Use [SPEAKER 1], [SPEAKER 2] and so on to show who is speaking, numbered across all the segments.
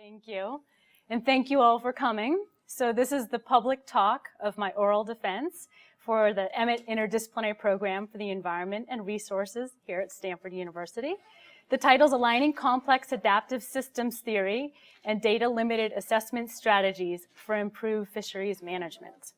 [SPEAKER 1] Thank you. And thank you all for coming. So this is the public talk of my oral defense for the Emmett Interdisciplinary Program for the Environment and Resources here at Stanford University. The title's Aligning Complex Adaptive Systems Theory and Data-Limited Assessment Strategies for Improved Fisheries Management.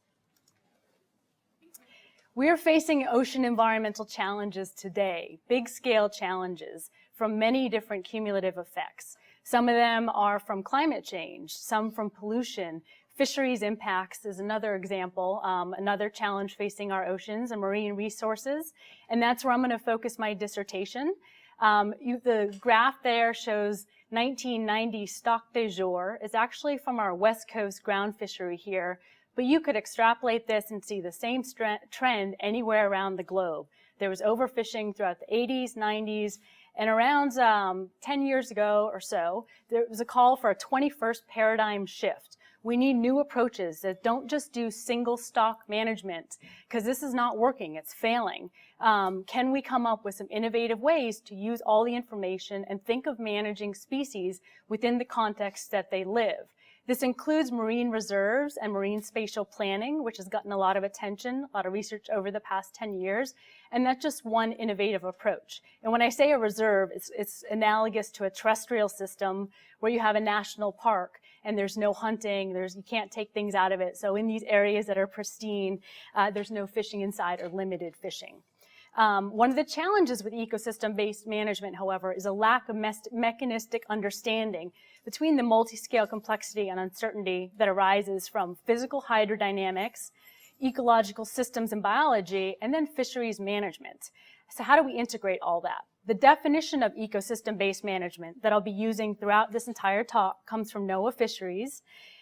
[SPEAKER 1] We are facing ocean environmental challenges today, big-scale challenges from many different cumulative effects. Some of them are from climate change, some from pollution. Fisheries impacts is another example, another challenge facing our oceans and marine resources, and that's where I'm going to focus my dissertation. The graph there shows 1990 stock de jour. It's actually from our West Coast ground fishery here, but you could extrapolate this and see the same trend anywhere around the globe. There was overfishing throughout the 80s, 90s, and around 10 years ago or so, there was a call for a 21st paradigm shift. We need new approaches that don't just do single stock management, because this is not working, it's failing. Can we come up with some innovative ways to use all the information and think of managing species within the context that they live? This includes marine reserves and marine spatial planning, which has gotten a lot of attention, a lot of research over the past 10 years, and that's just one innovative approach. And when I say a reserve, it's analogous to a terrestrial system where you have a national park and there's no hunting, you can't take things out of it. So in these areas that are pristine, there's no fishing inside or limited fishing. One of the challenges with ecosystem-based management, however, is a lack of mechanistic understanding between the multi-scale complexity and uncertainty that arises from physical hydrodynamics, ecological systems and biology, and then fisheries management. So how do we integrate all that? The definition of ecosystem-based management that I'll be using throughout this entire talk comes from NOAA Fisheries,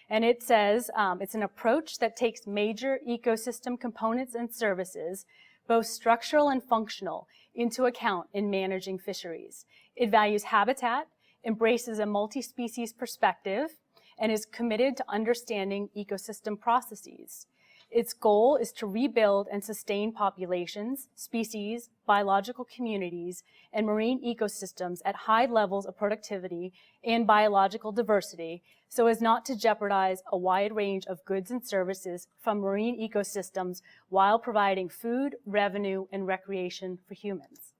[SPEAKER 1] and it says it's an approach that takes major ecosystem components and services, both structural and functional, into account in managing fisheries. It values habitat, embraces a multi-species perspective, and is committed to understanding ecosystem processes. Its goal is to rebuild and sustain populations, species, biological communities, and marine ecosystems at high levels of productivity and biological diversity so as not to jeopardize a wide range of goods and services from marine ecosystems while providing food, revenue, and recreation for humans.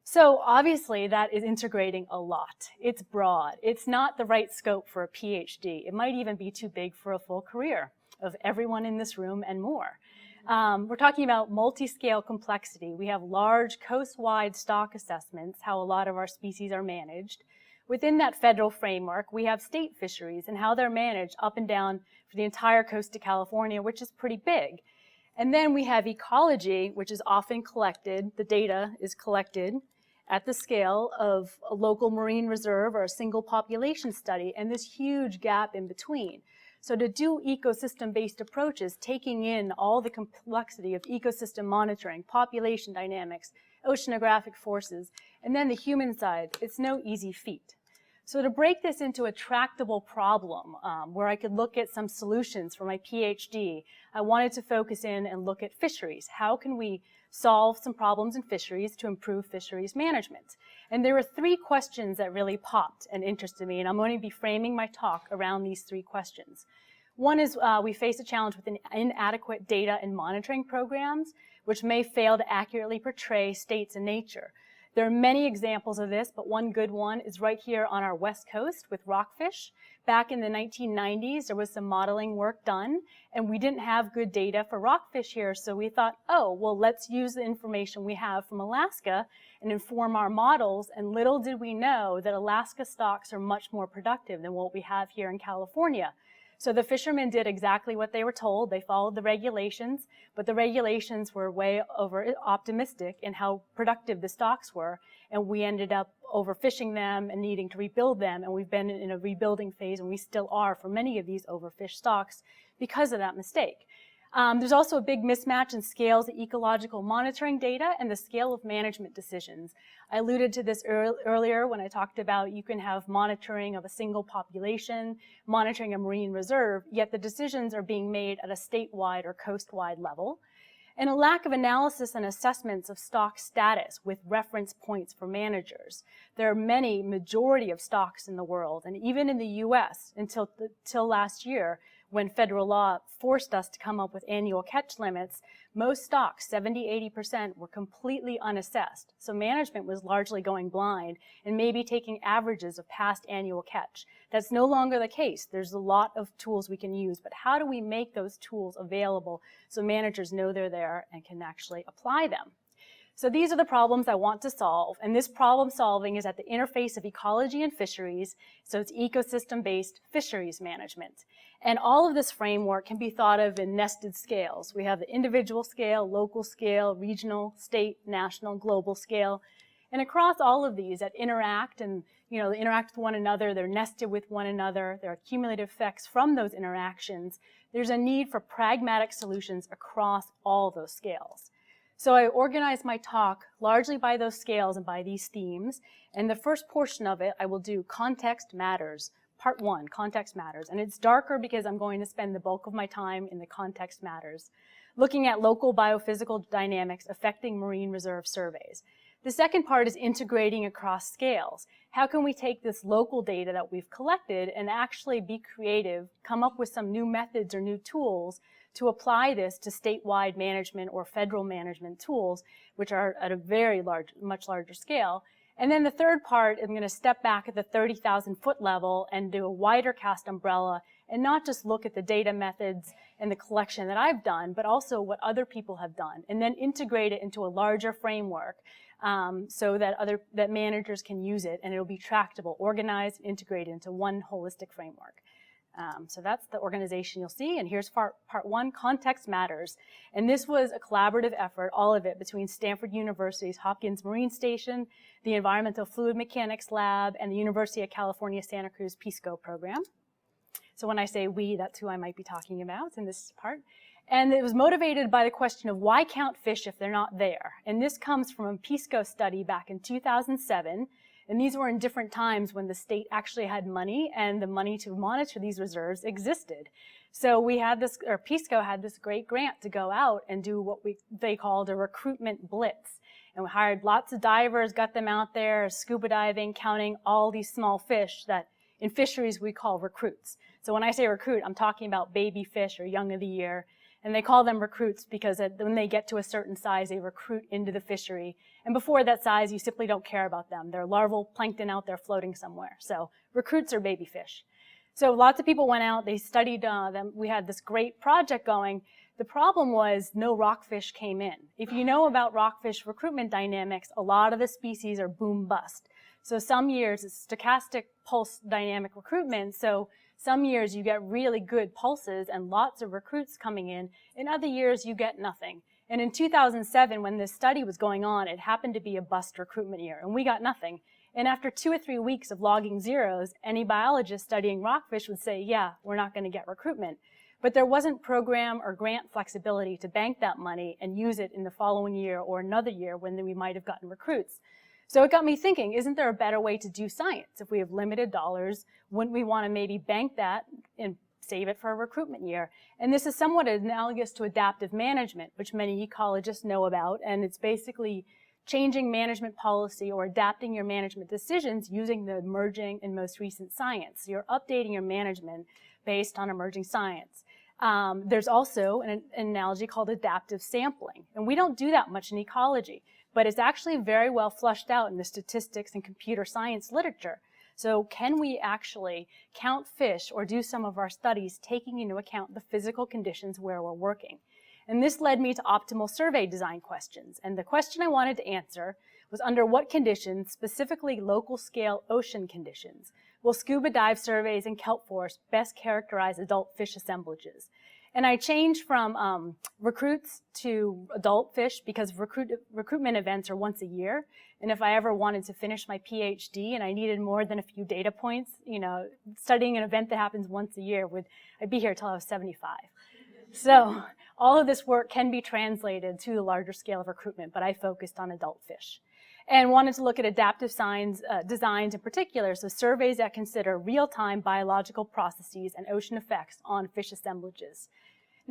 [SPEAKER 1] So obviously that is integrating a lot. It's broad. It's not the right scope for a PhD. It might even be too big for a full career of everyone in this room and more. We're talking about multi-scale complexity. We have large coast-wide stock assessments, how a lot of our species are managed. Within that federal framework, we have state fisheries and how they're managed up and down for the entire coast of California, which is pretty big. And then we have ecology, which is often collected. The data is collected at the scale of a local marine reserve or a single population study, and this huge gap in between. So to do ecosystem-based approaches, taking in all the complexity of ecosystem monitoring, population dynamics, oceanographic forces, and then the human side, it's no easy feat. So to break this into a tractable problem where I could look at some solutions for my PhD, I wanted to focus in and look at fisheries. How can we solve some problems in fisheries to improve fisheries management? And there were three questions that really popped and interested me, and I'm going to be framing my talk around these three questions. One is we face a challenge with inadequate data and monitoring programs, which may fail to accurately portray states in nature. There are many examples of this, but one good one is right here on our west coast with rockfish. Back in the 1990s, there was some modeling work done, and we didn't have good data for rockfish here, so we thought, oh, well, let's use the information we have from Alaska and inform our models, and little did we know that Alaska stocks are much more productive than what we have here in California. So the fishermen did exactly what they were told. They followed the regulations, but the regulations were way over optimistic in how productive the stocks were, and we ended up overfishing them and needing to rebuild them, and we've been in a rebuilding phase, and we still are for many of these overfished stocks because of that mistake. There's also a big mismatch in scales of ecological monitoring data and the scale of management decisions. I alluded to this earlier when I talked about you can have monitoring of a single population, monitoring a marine reserve, yet the decisions are being made at a statewide or coast-wide level. and a lack of analysis and assessments of stock status with reference points for managers. There are many, majority of stocks in the world, and even in the US until last year, when federal law forced us to come up with annual catch limits, most stocks, 70–80%, were completely unassessed. So management was largely going blind and maybe taking averages of past annual catch. That's no longer the case. There's a lot of tools we can use, but how do we make those tools available so managers know they're there and can actually apply them? So these are the problems I want to solve, and this problem solving is at the interface of ecology and fisheries, so it's ecosystem-based fisheries management. And all of this framework can be thought of in nested scales. We have the individual scale, local scale, regional, state, national, global scale. And across all of these that interact and they interact with one another, they're nested with one another, there are cumulative effects from those interactions. There's a need for pragmatic solutions across all those scales. So I organized my talk largely by those scales and by these themes. And the first portion of it, I will do Context Matters. Part 1, Context Matters. And it's darker because I'm going to spend the bulk of my time in the Context Matters, looking at local biophysical dynamics affecting marine reserve surveys. The second part is integrating across scales. How can we take this local data that we've collected and actually be creative, come up with some new methods or new tools to apply this to statewide management or federal management tools, which are at a very much larger scale. And then the third part, I'm going to step back at the 30,000-foot level and do a wider cast umbrella and not just look at the data methods and the collection that I've done, but also what other people have done, and then integrate it into a larger framework so that managers can use it, and it'll be tractable, organized, integrated into one holistic framework. So that's the organization you'll see, and here's part 1, Context Matters. And this was a collaborative effort, all of it, between Stanford University's Hopkins Marine Station, the Environmental Fluid Mechanics Lab, and the University of California, Santa Cruz PSCO program. So when I say we, that's who I might be talking about in this part. And it was motivated by the question of why count fish if they're not there? And this comes from a PSCO study back in 2007. And these were in different times when the state actually had money and the money to monitor these reserves existed. So we had this, or PSCO had this great grant to go out and do what they called a recruitment blitz. And we hired lots of divers, got them out there, scuba diving, counting all these small fish that in fisheries we call recruits. So when I say recruit, I'm talking about baby fish or young of the year. And they call them recruits because when they get to a certain size, they recruit into the fishery. And before that size, you simply don't care about them. They're larval plankton out there floating somewhere. So recruits are baby fish. So lots of people went out, they studied them. We had this great project going. The problem was no rockfish came in. If you know about rockfish recruitment dynamics, a lot of the species are boom bust. So some years it's stochastic pulse dynamic recruitment. So some years you get really good pulses and lots of recruits coming in. In other years you get nothing. And in 2007, when this study was going on, it happened to be a bust recruitment year, and we got nothing. And after 2 or 3 weeks of logging zeros, any biologist studying rockfish would say, yeah, we're not going to get recruitment. But there wasn't program or grant flexibility to bank that money and use it in the following year or another year when we might have gotten recruits. So it got me thinking, isn't there a better way to do science? If we have limited dollars, wouldn't we want to maybe bank that and save it for a recruitment year? And this is somewhat analogous to adaptive management, which many ecologists know about, and it's basically changing management policy or adapting your management decisions using the emerging and most recent science. So you're updating your management based on emerging science. There's also an analogy called adaptive sampling, and we don't do that much in ecology, but it's actually very well flushed out in the statistics and computer science literature. So can we actually count fish or do some of our studies taking into account the physical conditions where we're working? And this led me to optimal survey design questions. And the question I wanted to answer was under what conditions, specifically local scale ocean conditions, will scuba dive surveys and kelp forests best characterize adult fish assemblages? And I changed from recruits to adult fish because recruitment events are once a year. And if I ever wanted to finish my PhD and I needed more than a few data points, studying an event that happens once a year, I'd be here till I was 75. So all of this work can be translated to the larger scale of recruitment, but I focused on adult fish. And wanted to look at adaptive designs in particular, so surveys that consider real-time biological processes and ocean effects on fish assemblages.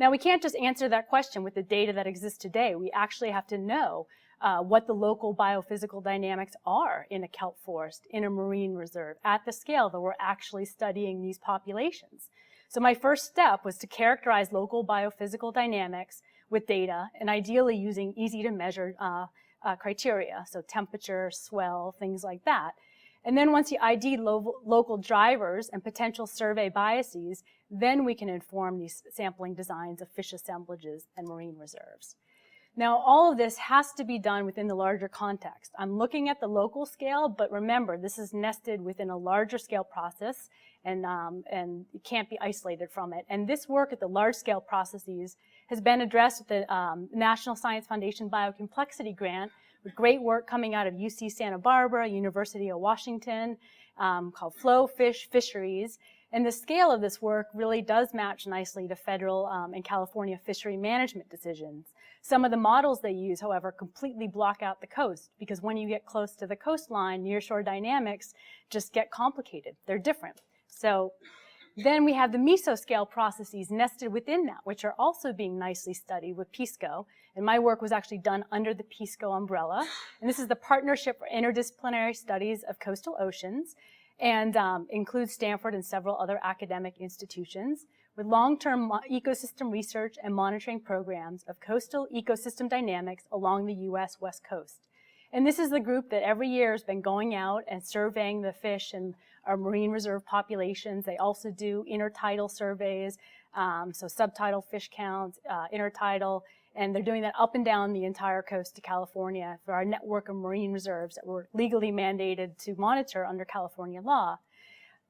[SPEAKER 1] Now, we can't just answer that question with the data that exists today. We actually have to know what the local biophysical dynamics are in a kelp forest, in a marine reserve, at the scale that we're actually studying these populations. So my first step was to characterize local biophysical dynamics with data, and ideally using easy-to-measure criteria, so temperature, swell, things like that. And then once you ID local drivers and potential survey biases, then we can inform these sampling designs of fish assemblages and marine reserves. Now, all of this has to be done within the larger context. I'm looking at the local scale, but remember, this is nested within a larger scale process, and it can't be isolated from it. And this work at the large scale processes has been addressed with the National Science Foundation Biocomplexity Grant, with great work coming out of UC Santa Barbara, University of Washington, called Flow Fish Fisheries. And the scale of this work really does match nicely to federal and California fishery management decisions. Some of the models they use, however, completely block out the coast, because when you get close to the coastline, nearshore dynamics just get complicated. They're different. So then we have the mesoscale processes nested within that, which are also being nicely studied with PISCO. And my work was actually done under the PISCO umbrella. And this is the Partnership for Interdisciplinary Studies of Coastal Oceans, and includes Stanford and several other academic institutions, with long-term ecosystem research and monitoring programs of coastal ecosystem dynamics along the U.S. West Coast. And this is the group that every year has been going out and surveying the fish and our marine reserve populations. They also do intertidal surveys, so subtidal fish counts, intertidal, and they're doing that up and down the entire coast of California for our network of marine reserves that were legally mandated to monitor under California law.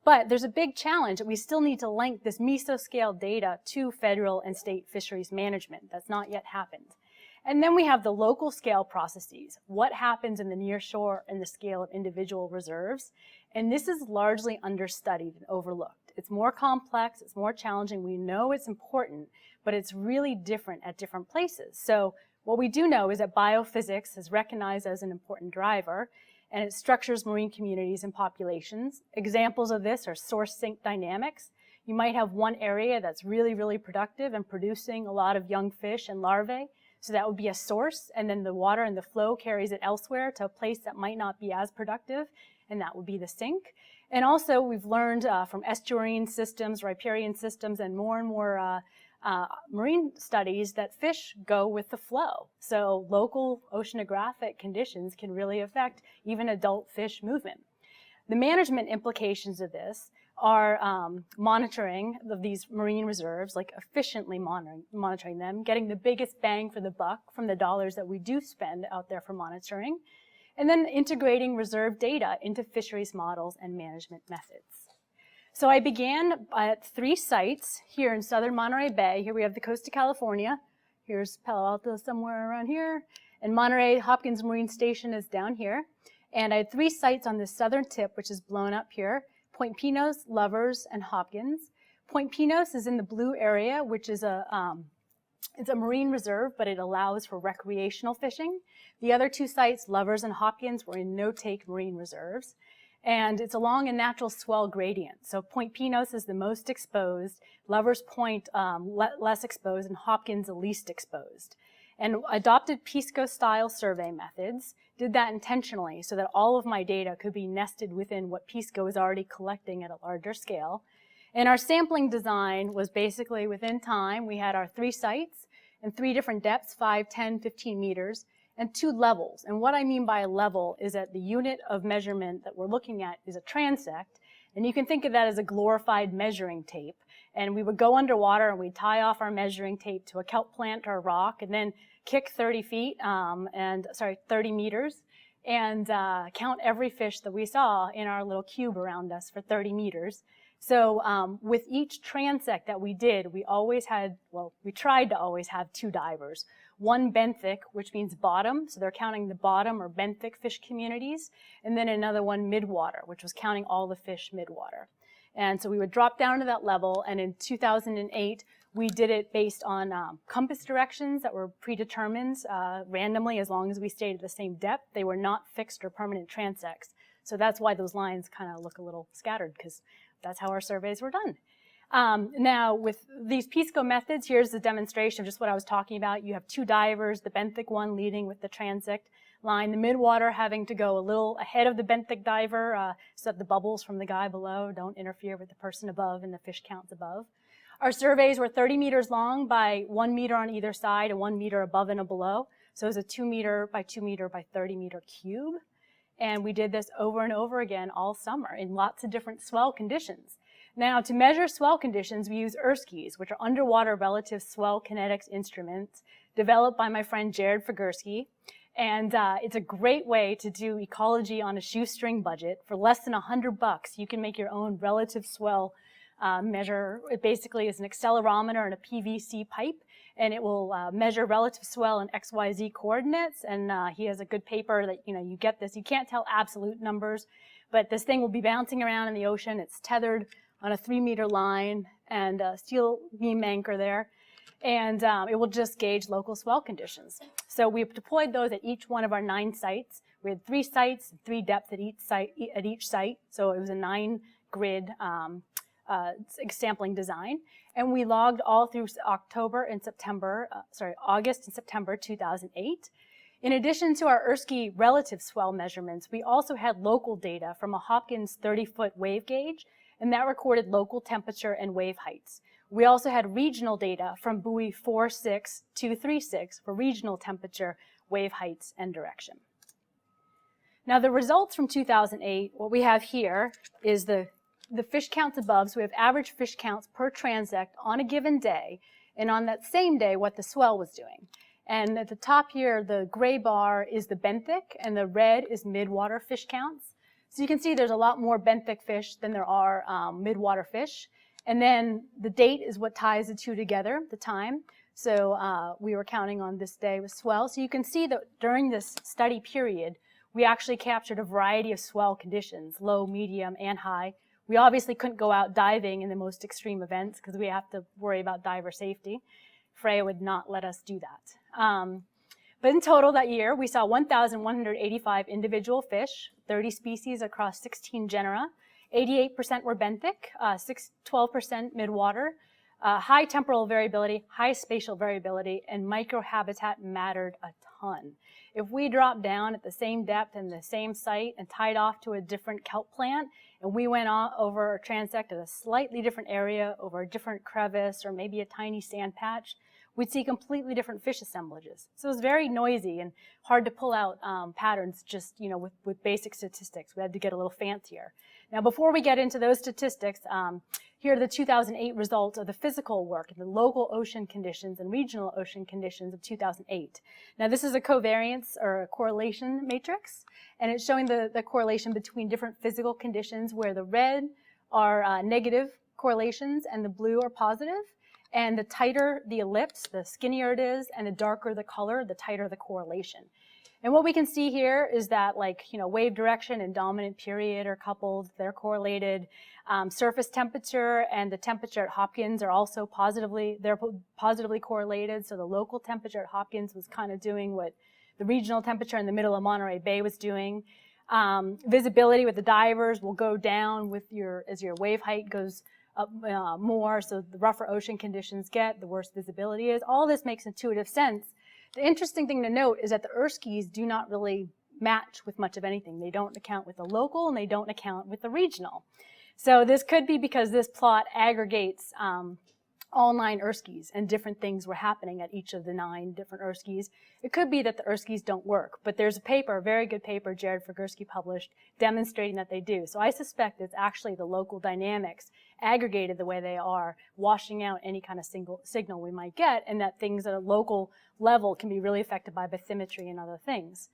[SPEAKER 1] But there's a big challenge that we still need to link this mesoscale data to federal and state fisheries management. That's not yet happened. And then we have the local scale processes. What happens in the near shore and the scale of individual reserves? And this is largely understudied and overlooked. It's more complex, it's more challenging. We know it's important, but it's really different at different places. So what we do know is that biophysics is recognized as an important driver, and it structures marine communities and populations. Examples of this are source sink dynamics. You might have one area that's really, really productive and producing a lot of young fish and larvae. So that would be a source, and then the water and the flow carries it elsewhere to a place that might not be as productive, and that would be the sink. And also we've learned from estuarine systems, riparian systems, and more marine studies that fish go with the flow. So local oceanographic conditions can really affect even adult fish movement. The management implications of this are monitoring of these marine reserves, like efficiently monitoring them, getting the biggest bang for the buck from the dollars that we do spend out there for monitoring, and then integrating reserve data into fisheries models and management methods. So I began at 3 sites here in southern Monterey Bay. Here we have the coast of California. Here's Palo Alto somewhere around here. And Monterey Hopkins Marine Station is down here. And I had 3 sites on the southern tip, which is blown up here: Point Pinos, Lovers, and Hopkins. Point Pinos is in the blue area, which is it's a marine reserve, but it allows for recreational fishing. The other 2 sites, Lovers and Hopkins, were in no-take marine reserves. And it's along a natural swell gradient. So Point Pinos is the most exposed, Lovers Point less exposed, and Hopkins the least exposed. And adopted PISCO-style survey methods, did that intentionally so that all of my data could be nested within what PISCO is already collecting at a larger scale. And our sampling design was basically within time. We had our 3 sites and 3 different depths, 5, 10, 15 meters, and 2 levels. And what I mean by a level is that the unit of measurement that we're looking at is a transect. And you can think of that as a glorified measuring tape. And we would go underwater and we'd tie off our measuring tape to a kelp plant or a rock, and then kick 30 meters, and count every fish that we saw in our little cube around us for 30 meters. So with each transect that we did, we always had, well, we tried to always have 2 divers. One benthic, which means bottom, so they're counting the bottom or benthic fish communities, and then another one midwater, which was counting all the fish midwater. And so we would drop down to that level, and in 2008, we did it based on compass directions that were predetermined randomly as long as we stayed at the same depth. They were not fixed or permanent transects. So that's why those lines kind of look a little scattered, because that's how our surveys were done. Now, with these PSCO methods, here's the demonstration of just what I was talking about. You have two divers, the benthic one leading with the transect line, the midwater having to go a little ahead of the benthic diver so that the bubbles from the guy below don't interfere with the person above and the fish counts above. Our surveys were 30 meters long by 1 meter on either side and 1 meter above and below. So it was a 2 meter by 2 meter by 30 meter cube. And we did this over and over again all summer in lots of different swell conditions. Now, to measure swell conditions, we use ERSKIs, which are underwater relative swell kinetics instruments developed by my friend Jared Figursky. And it's a great way to do ecology on a shoestring budget. For less than $100, you can make your own relative swell measure. It basically is an accelerometer and a PVC pipe, and it will measure relative swell in XYZ coordinates. And he has a good paper that, you get this. You can't tell absolute numbers, but this thing will be bouncing around in the ocean. It's tethered on a 3-meter line and a steel beam anchor there. And it will just gauge local swell conditions. So we've deployed those at each one of our 9 sites. We had 3 sites, 3 depths at each site. So it was a 9-grid sampling design. And we logged all through August and September 2008. In addition to our ERSKI relative swell measurements, we also had local data from a Hopkins 30-foot wave gauge, and that recorded local temperature and wave heights. We also had regional data from buoy 46236 for regional temperature, wave heights, and direction. Now the results from 2008, what we have here is the fish counts above. So we have average fish counts per transect on a given day, and on that same day, what the swell was doing. And at the top here, the gray bar is the benthic, and the red is midwater fish counts. So you can see there's a lot more benthic fish than there are midwater fish. And then the date is what ties the two together, the time. So we were counting on this day with swell. So you can see that during this study period, we actually captured a variety of swell conditions, low, medium, and high. We obviously couldn't go out diving in the most extreme events because we have to worry about diver safety. Freya would not let us do that. But in total that year, we saw 1,185 individual fish, 30 species across 16 genera. 88% were benthic, 12% midwater, high temporal variability, high spatial variability, and microhabitat mattered a ton. If we dropped down at the same depth in the same site and tied off to a different kelp plant, and we went on over a transect at a slightly different area, over a different crevice, or maybe a tiny sand patch, we'd see completely different fish assemblages. So it was very noisy and hard to pull out patterns just, with basic statistics. We had to get a little fancier. Now, before we get into those statistics, here are the 2008 results of the physical work, the local ocean conditions and regional ocean conditions of 2008. Now, this is a covariance or a correlation matrix, and it's showing the correlation between different physical conditions where the red are negative correlations and the blue are positive. And the tighter the ellipse, the skinnier it is, and the darker the color, the tighter the correlation. And what we can see here is that, wave direction and dominant period are coupled. They're correlated. Surface temperature and the temperature at Hopkins are also positively correlated. So the local temperature at Hopkins was kind of doing what the regional temperature in the middle of Monterey Bay was doing. Visibility with the divers will go down as your wave height goes up more, so the rougher ocean conditions get, the worse visibility is. All this makes intuitive sense. The interesting thing to note is that the ERSKIs do not really match with much of anything. They don't account with the local, and they don't account with the regional. So this could be because this plot aggregates all 9 ERSKIs, and different things were happening at each of the 9 different ERSKIs. It could be that the ERSKIs don't work, but there's a paper, a very good paper Jared Figursky published, demonstrating that they do. So I suspect it's actually the local dynamics aggregated the way they are, washing out any kind of signal we might get, and that things at a local level can be really affected by bathymetry and other things.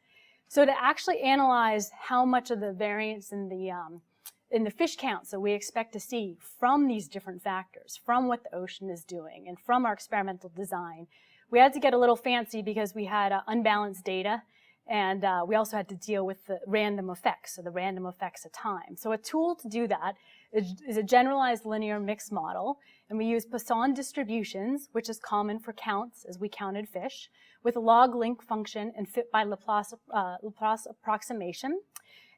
[SPEAKER 1] So to actually analyze how much of the variance in the fish count, so we expect to see from these different factors, from what the ocean is doing, and from our experimental design, we had to get a little fancy because we had unbalanced data, and we also had to deal with the random effects, so the random effects of time. So a tool to do that is a generalized linear mixed model, and we use Poisson distributions, which is common for counts as we counted fish, with a log link function and fit by Laplace approximation.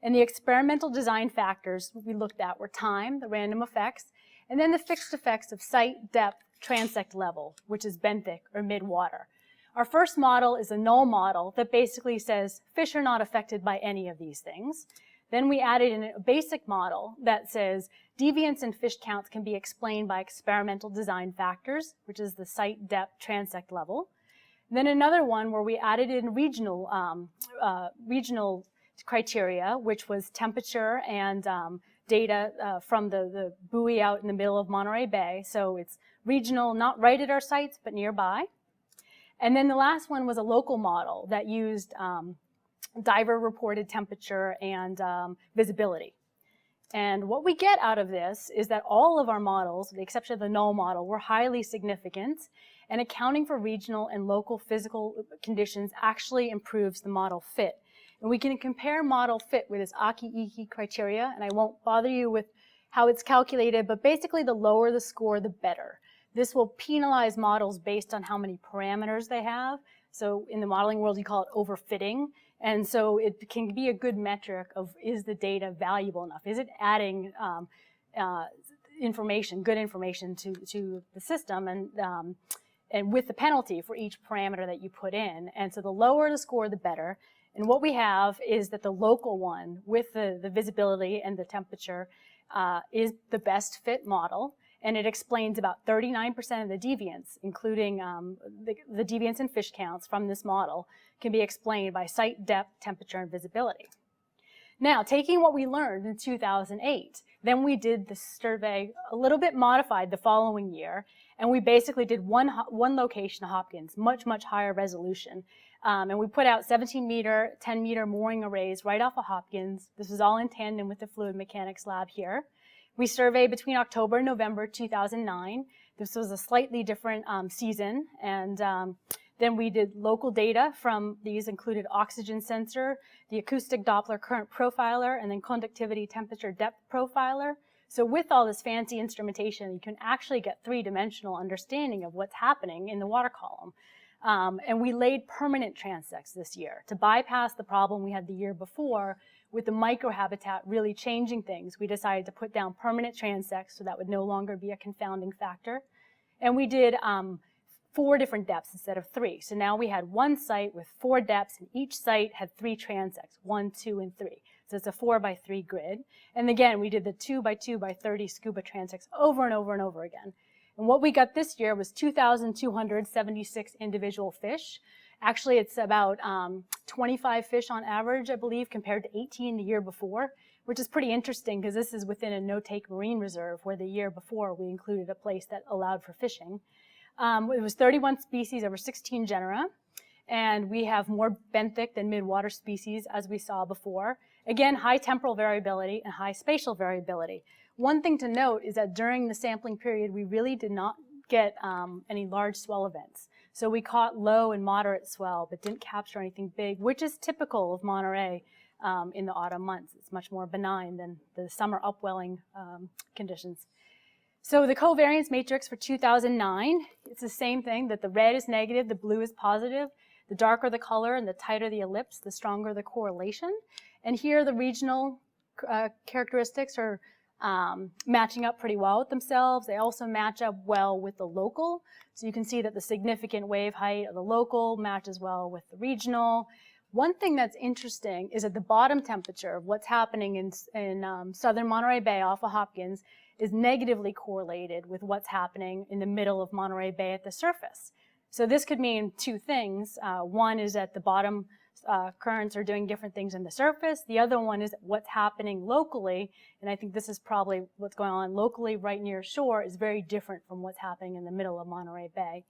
[SPEAKER 1] And the experimental design factors we looked at were time, the random effects, and then the fixed effects of site, depth, transect level, which is benthic or mid-water. Our first model is a null model that basically says fish are not affected by any of these things. Then we added in a basic model that says deviance in fish counts can be explained by experimental design factors, which is the site, depth, transect level. Then another one where we added in regional criteria, which was temperature and data from the buoy out in the middle of Monterey Bay. So it's regional, not right at our sites, but nearby. And then the last one was a local model that used diver-reported temperature and visibility. And what we get out of this is that all of our models, with the exception of the null model, were highly significant, and accounting for regional and local physical conditions actually improves the model fit. And we can compare model fit with this Aki-Iki criteria, and I won't bother you with how it's calculated, but basically the lower the score, the better. This will penalize models based on how many parameters they have. So in the modeling world, you call it overfitting. And so it can be a good metric of, is the data valuable enough? Is it adding information, good information to the system, and with the penalty for each parameter that you put in. And so the lower the score, the better. And what we have is that the local one with the visibility and the temperature is the best fit model. And it explains about 39% of the deviance, including the deviance in fish counts from this model, can be explained by site, depth, temperature, and visibility. Now, taking what we learned in 2008, then we did the survey a little bit modified the following year, and we basically did one location of Hopkins, much, much higher resolution. And we put out 17-meter, 10-meter mooring arrays right off of Hopkins. This was all in tandem with the fluid mechanics lab here. We surveyed between October and November 2009. This was a slightly different season, and then we did local data from these, included oxygen sensor, the acoustic Doppler current profiler, and then conductivity temperature depth profiler. So with all this fancy instrumentation, you can actually get three-dimensional understanding of what's happening in the water column. And we laid permanent transects this year to bypass the problem we had the year before with the microhabitat really changing things. We decided to put down permanent transects so that would no longer be a confounding factor. And we did 4 different depths instead of 3. So now we had one site with 4 depths, and each site had 3 transects, 1, 2, and 3. So it's a 4x3 grid. And again, we did the 2x2x30 scuba transects over and over and over again. And what we got this year was 2,276 individual fish. Actually, it's about 25 fish on average, I believe, compared to 18 the year before, which is pretty interesting because this is within a no-take marine reserve where the year before we included a place that allowed for fishing. It was 31 species over 16 genera, and we have more benthic than mid-water species, as we saw before. Again, high temporal variability and high spatial variability. One thing to note is that during the sampling period, we really did not get any large swell events. So we caught low and moderate swell, but didn't capture anything big, which is typical of Monterey in the autumn months. It's much more benign than the summer upwelling conditions. So the covariance matrix for 2009, it's the same thing, that the red is negative, the blue is positive. The darker the color and the tighter the ellipse, the stronger the correlation. And here the regional characteristics are matching up pretty well with themselves. They also match up well with the local. So you can see that the significant wave height of the local matches well with the regional. One thing that's interesting is that the bottom temperature of what's happening in southern Monterey Bay off of Hopkins is negatively correlated with what's happening in the middle of Monterey Bay at the surface. So this could mean 2 things. One is that the bottom currents are doing different things in the surface. The other one is what's happening locally, and I think this is probably what's going on locally right near shore is very different from what's happening in the middle of Monterey Bay.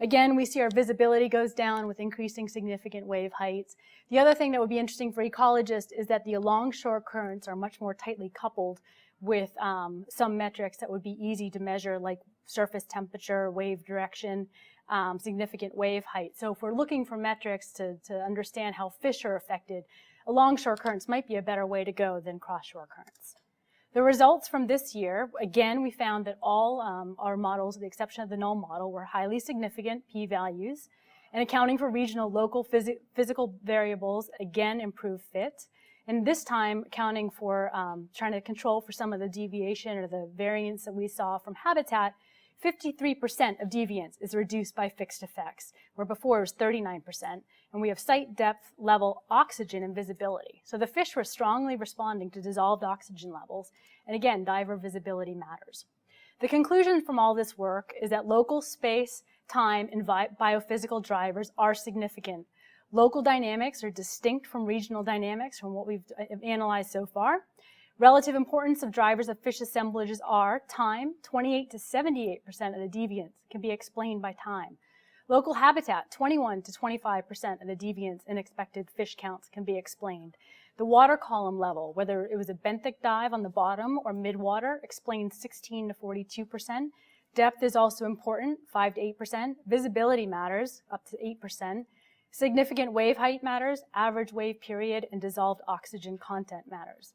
[SPEAKER 1] Again, we see our visibility goes down with increasing significant wave heights. The other thing that would be interesting for ecologists is that the alongshore currents are much more tightly coupled with some metrics that would be easy to measure, like surface temperature, wave direction, significant wave height. So if we're looking for metrics to understand how fish are affected, alongshore currents might be a better way to go than cross-shore currents. The results from this year, again, we found that all our models, with the exception of the null model, were highly significant p-values, and accounting for regional local physical variables, again, improved fit. and this time accounting for trying to control for some of the deviation or the variance that we saw from habitat. 53% of deviance is reduced by fixed effects, where before it was 39%, and we have site depth, level, oxygen, and visibility. So the fish were strongly responding to dissolved oxygen levels, and again, diver visibility matters. The conclusion from all this work is that local space, time, and biophysical drivers are significant. Local dynamics are distinct from regional dynamics from what we've analyzed so far. Relative importance of drivers of fish assemblages are time, 28 to 78% of the deviance can be explained by time. Local habitat, 21 to 25% of the deviance in expected fish counts can be explained. The water column level, whether it was a benthic dive on the bottom or midwater, explains 16 to 42%. Depth is also important, 5 to 8%. Visibility matters, up to 8%. Significant wave height matters, average wave period, and dissolved oxygen content matters.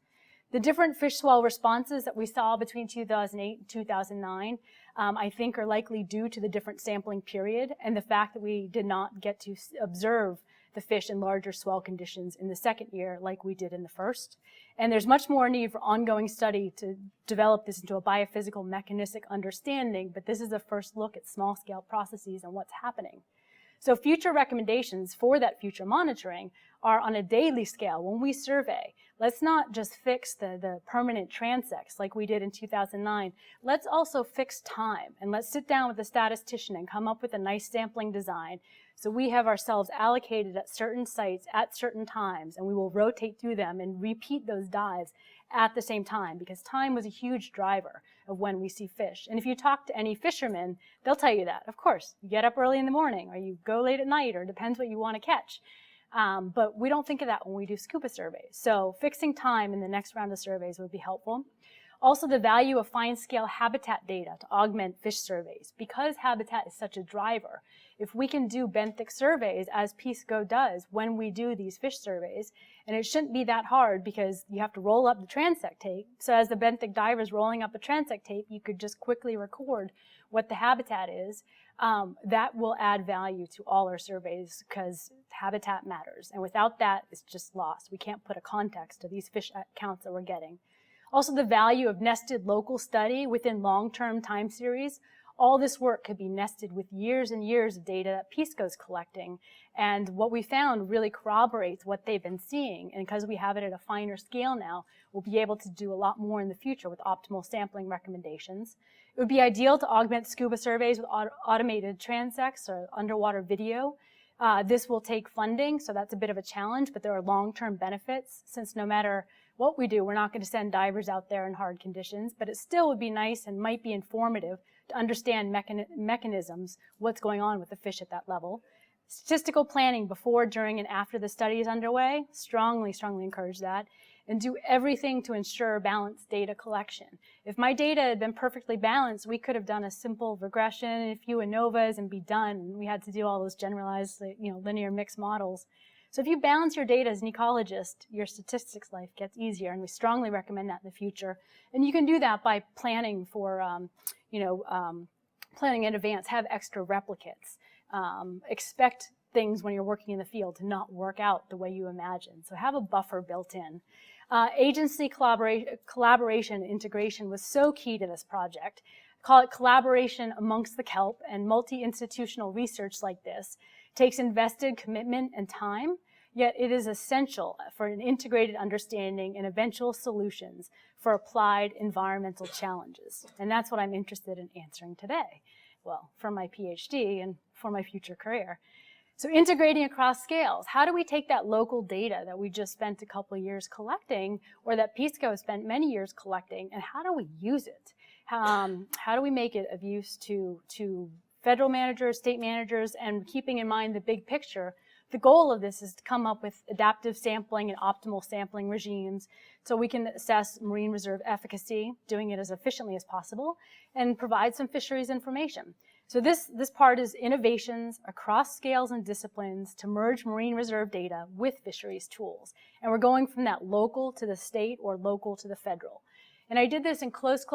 [SPEAKER 1] The different fish swell responses that we saw between 2008 and 2009, I think are likely due to the different sampling period and the fact that we did not get to observe the fish in larger swell conditions in the second year like we did in the first. And there's much more need for ongoing study to develop this into a biophysical mechanistic understanding, but this is the first look at small-scale processes and what's happening. So future recommendations for that future monitoring are on a daily scale. When we survey, let's not just fix the permanent transects like we did in 2009. Let's also fix time, and let's sit down with a statistician and come up with a nice sampling design so we have ourselves allocated at certain sites at certain times, and we will rotate through them and repeat those dives at the same time, because time was a huge driver of when we see fish. And if you talk to any fisherman, they'll tell you that. Of course, you get up early in the morning, or you go late at night, or it depends what you want to catch. But we don't think of that when we do scuba surveys. So fixing time in the next round of surveys would be helpful. Also, the value of fine-scale habitat data to augment fish surveys. Because habitat is such a driver, if we can do benthic surveys, as PSCO does when we do these fish surveys, and it shouldn't be that hard because you have to roll up the transect tape. So as the benthic diver is rolling up a transect tape, you could just quickly record what the habitat is. That will add value to all our surveys because habitat matters. And without that, it's just lost. We can't put a context to these fish counts that we're getting. Also, the value of nested local study within long-term time series. All this work could be nested with years and years of data that PSCO is collecting. And what we found really corroborates what they've been seeing. And because we have it at a finer scale now, we'll be able to do a lot more in the future with optimal sampling recommendations. It would be ideal to augment scuba surveys with automated transects or underwater video. This will take funding, so that's a bit of a challenge, but there are long-term benefits, since no matter what we do, we're not going to send divers out there in hard conditions, but it still would be nice and might be informative to understand mechanisms, what's going on with the fish at that level. Statistical planning before, during, and after the study is underway, strongly encourage that. And do everything to ensure balanced data collection. If my data had been perfectly balanced, we could have done a simple regression and a few ANOVAs and be done. We had to do all those generalized, linear mixed models. So if you balance your data as an ecologist, your statistics life gets easier, and we strongly recommend that in the future. And you can do that by planning for, planning in advance, have extra replicates. Expect things when you're working in the field to not work out the way you imagine. So have a buffer built in. Agency collaboration integration was so key to this project. Call it collaboration amongst the kelp, and multi-institutional research like this takes invested commitment and time, yet it is essential for an integrated understanding and eventual solutions for applied environmental challenges. And that's what I'm interested in answering today. Well, for my PhD and for my future career. So integrating across scales, how do we take that local data that we just spent a couple of years collecting, or that PSCO has spent many years collecting, and how do we use it? How do we make it of use to federal managers, state managers, and keeping in mind the big picture? The goal of this is to come up with adaptive sampling and optimal sampling regimes so we can assess marine reserve efficacy, doing it as efficiently as possible, and provide some fisheries information. So this part is innovations across scales and disciplines to merge marine reserve data with fisheries tools. And we're going from that local to the state or local to the federal. And I did this in close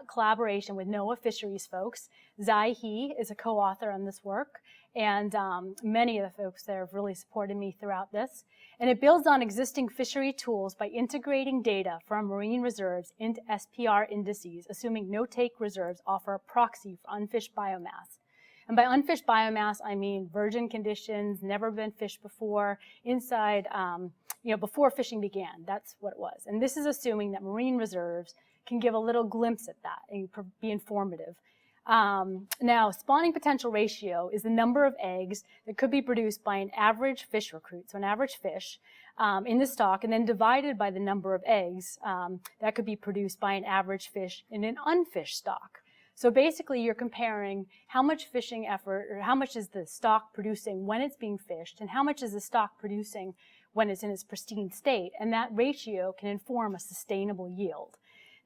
[SPEAKER 1] collaboration with NOAA Fisheries folks. Zai He is a co-author on this work, and many of the folks there have really supported me throughout this. And it builds on existing fishery tools by integrating data from marine reserves into SPR indices, assuming no-take reserves offer a proxy for unfished biomass. And by unfished biomass, I mean virgin conditions, never been fished before, inside, before fishing began. That's what it was. And this is assuming that marine reserves can give a little glimpse at that and be informative. Now, spawning potential ratio is the number of eggs that could be produced by an average fish recruit, so an average fish in the stock, and then divided by the number of eggs that could be produced by an average fish in an unfished stock. So basically, you're comparing how much fishing effort, or how much is the stock producing when it's being fished, and how much is the stock producing when it's in its pristine state, and that ratio can inform a sustainable yield.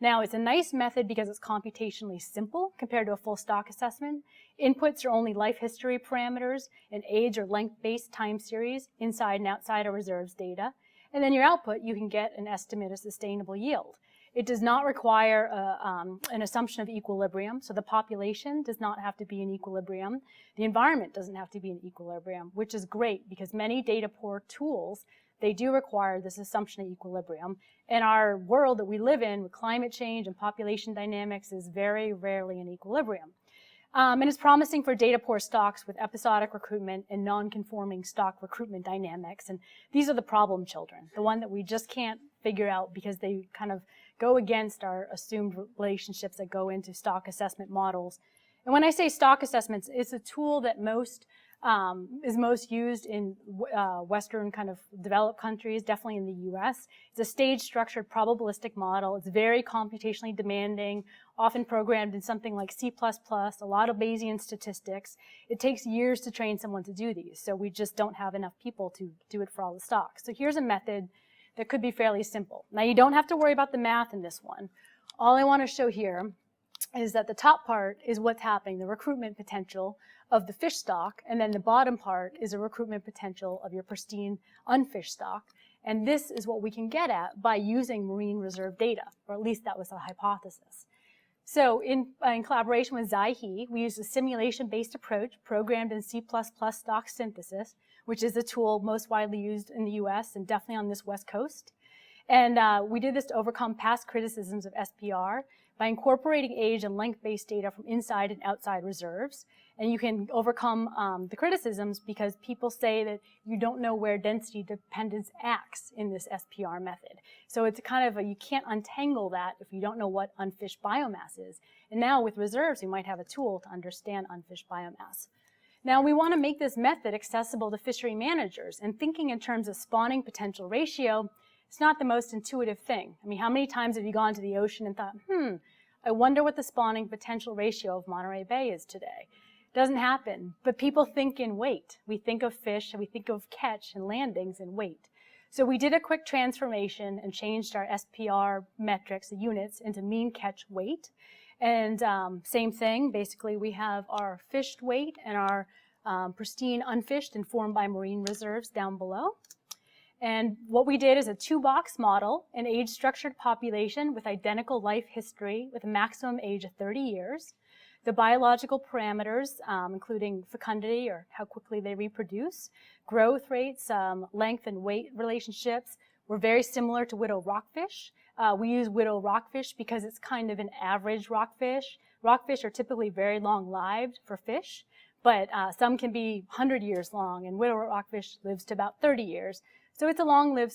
[SPEAKER 1] Now, it's a nice method because it's computationally simple compared to a full stock assessment. Inputs are only life history parameters and age or length-based time series inside and outside of reserves data. And then your output, you can get an estimate of sustainable yield. It does not require an assumption of equilibrium, so the population does not have to be in equilibrium. The environment doesn't have to be in equilibrium, which is great because many data-poor tools, they do require this assumption of equilibrium. And our world that we live in with climate change and population dynamics is very rarely in equilibrium. And it's promising for data-poor stocks with episodic recruitment and non-conforming stock recruitment dynamics. And these are the problem children, the one that we just can't figure out because they kind of go against our assumed relationships that go into stock assessment models. And when I say stock assessments, it's a tool that is most used in Western kind of developed countries, definitely in the US. It's a stage-structured probabilistic model. It's very computationally demanding, often programmed in something like C++, a lot of Bayesian statistics. It takes years to train someone to do these, so we just don't have enough people to do it for all the stocks. So here's a method that could be fairly simple. Now, you don't have to worry about the math in this one. All I want to show here is that the top part is what's happening, the recruitment potential of the fish stock, and then the bottom part is a recruitment potential of your pristine unfished stock. And this is what we can get at by using marine reserve data, or at least that was the hypothesis. So in collaboration with Zai He, we used a simulation-based approach programmed in C++ stock synthesis, which is a tool most widely used in the US and definitely on this West Coast. And we did this to overcome past criticisms of SPR by incorporating age and length-based data from inside and outside reserves. And you can overcome the criticisms because people say that you don't know where density dependence acts in this SPR method. So it's kind of you can't untangle that if you don't know what unfished biomass is. And now with reserves, you might have a tool to understand unfished biomass. Now we want to make this method accessible to fishery managers, and thinking in terms of spawning potential ratio, it's not the most intuitive thing. I mean, how many times have you gone to the ocean and thought, I wonder what the spawning potential ratio of Monterey Bay is today? Doesn't happen, but people think in weight. We think of fish, and we think of catch and landings in weight. So we did a quick transformation and changed our SPR metrics, the units, into mean catch weight. And same thing, basically we have our fished weight and our pristine unfished informed by marine reserves down below. And what we did is a two-box model, an age-structured population with identical life history with a maximum age of 30 years. The biological parameters, including fecundity or how quickly they reproduce, growth rates, length and weight relationships were very similar to widow rockfish. We use widow rockfish because it's kind of an average rockfish. Rockfish are typically very long-lived for fish, but some can be 100 years long, and widow rockfish lives to about 30 years. So it's a long-lived